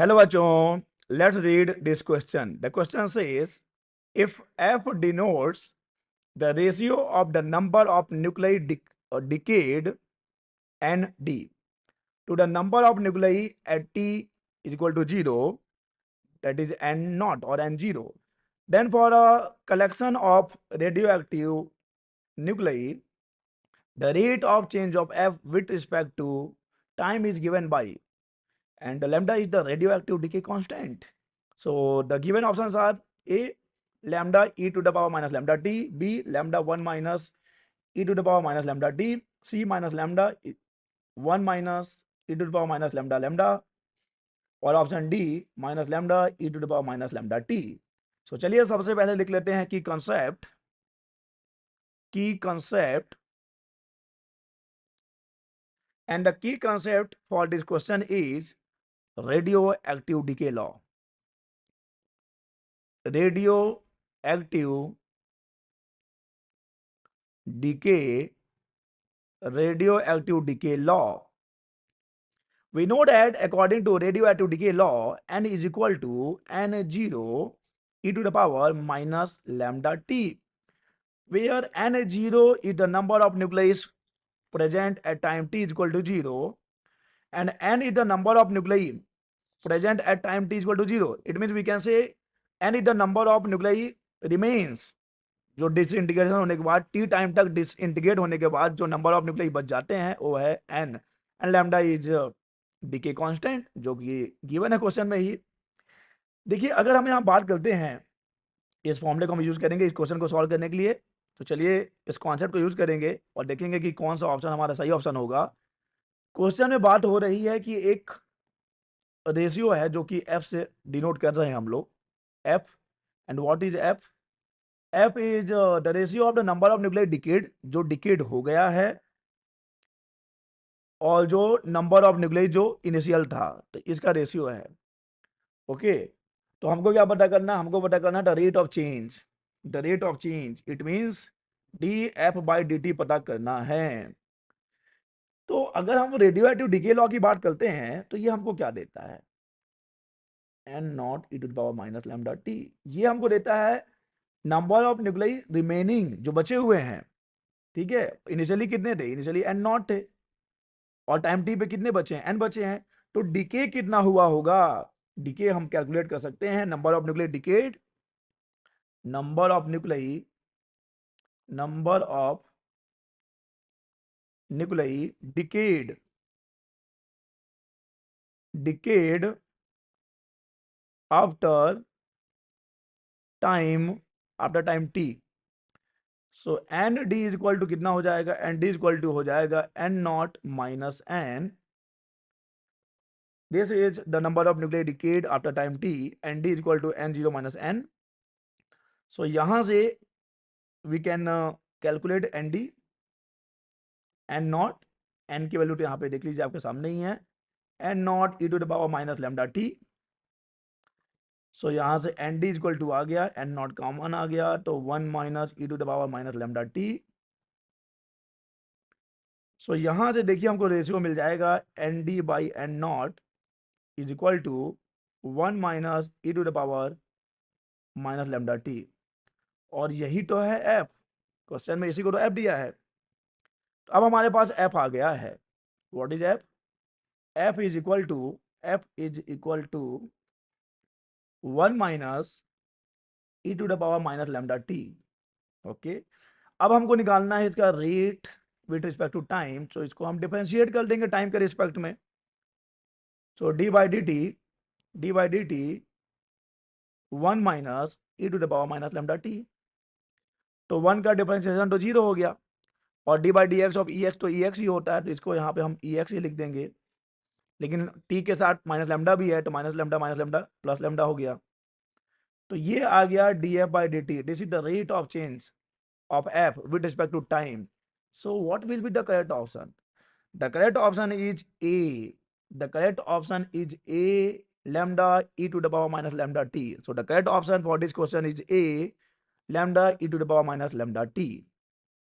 Hello bachon, let's read this question. The question says, if F denotes the ratio of the number of nuclei decayed ND to the number of nuclei at T is equal to 0, that is N naught or N0, then for a collection of radioactive nuclei, the rate of change of F with respect to time is given by, and the lambda is the radioactive decay constant. So the given options are A, lambda e to the power minus lambda t, B, lambda 1 minus e to the power minus lambda t, C minus lambda 1 minus e to the power minus lambda lambda, और option D minus lambda e to the power minus lambda t. So चलिए सबसे पहले लिख लेते हैं की concept and the key concept for this question is radioactive decay law. Radioactive decay law. We know that according to radioactive decay law, n is equal to n0 e to the power minus lambda t, where n0 is the number of nuclei present at time t is equal to 0 and n is the number of nuclei present at time t is equal to 0. It means we can say n is the number of nuclei remains, जो disintegration होने के बाद T time तक disintegrate होने के बाद जो number of nucleus बच जाते हैं वो है N, and lambda is decay constant, जो कि गिवन है क्वेश्चन में ही. देखिए अगर हम यहाँ बात करते हैं, इस फॉर्मूले को हम यूज करेंगे इस क्वेश्चन को सॉल्व करने के लिए, तो चलिए इस कॉन्सेप्ट को यूज करेंगे और देखेंगे कि कौन सा ऑप्शन हमारा सही ऑप्शन होगा. क्वेश्चन में बात हो रही है कि एक रेशियो है जो कि एफ से डिनोट कर रहे हैं हम लोग, F, and what is F? F is the ratio of the number of nuclei decayed, जो डिकेड हो गया है, और जो नंबर ऑफ न्यूक्लियस जो इनिशियल था, तो इसका रेशियो है. ओके, तो हमको क्या पता करना है? हमको पता करना है the rate of change. The rate of change it means dF/dt पता करना है. तो अगर हम रेडियोएक्टिव डिके लॉ की बात करते हैं तो ये हमको क्या देता है? n0 e to the power minus lambda t. ये हमको देता है नंबर ऑफ न्यूक्लियई रिमेनिंग जो बचे हुए हैं. ठीक है, इनिशियली कितने थे? इनिशियली n नॉट थे, और टाइम t पे कितने बचे हैं? n बचे हैं. तो डिके कितना हुआ होगा? डिके हम कैलकुलेट कर सकते हैं. Number of nuclei decayed, number of nuclei decayed after time t. So N D is equal to कितना हो जाएगा? N D is equal to हो जाएगा N not minus N. This is the number of nucleus decayed after time t, N D is equal to N zero minus N. So यहां से we can calculate N D, N not, N की value तो यहाँ पे देख लीजिए आपके सामने ही है, N not e to the power minus lambda t. So यहां से N D is equal to आ गया, एन नॉट कॉमन आ गया, तो 1 minus e to the power minus lambda t. So यहां से देखिए हमको रेशियो मिल जाएगा N D by N not is equal to 1 minus e to the power minus lambda t. और यही तो है एफ. क्वेश्चन में इसी को तो एफ दिया है. तो अब हमारे पास एफ आ गया है. What is F? F is equal to 1 minus e to the power minus lambda t. Okay, अब हमको निकालना है इसका rate with respect to time. So इसको हम डिफरेंशिएट कर देंगे टाइम के रिस्पेक्ट में. So d by d t 1 minus e to the power minus lambda t. तो 1 का डिफरेंशिएशन तो 0 हो गया, और d by d x of E x तो ई एक्स ही होता है, तो इसको यहाँ पे हम ई एक्स ही लिख देंगे. लेकिन टी के साथ माइनस लैम्डा भी है, तो माइनस लैम्डा प्लस लैम्डा हो गया. तो ये आ गया D F by d T. This is the rate of change of f with respect to time. So what will be the correct option? The correct option is A. The correct option is A, lambda e to the power minus lambda t. So the correct option for this question is A, lambda e to the power minus lambda t.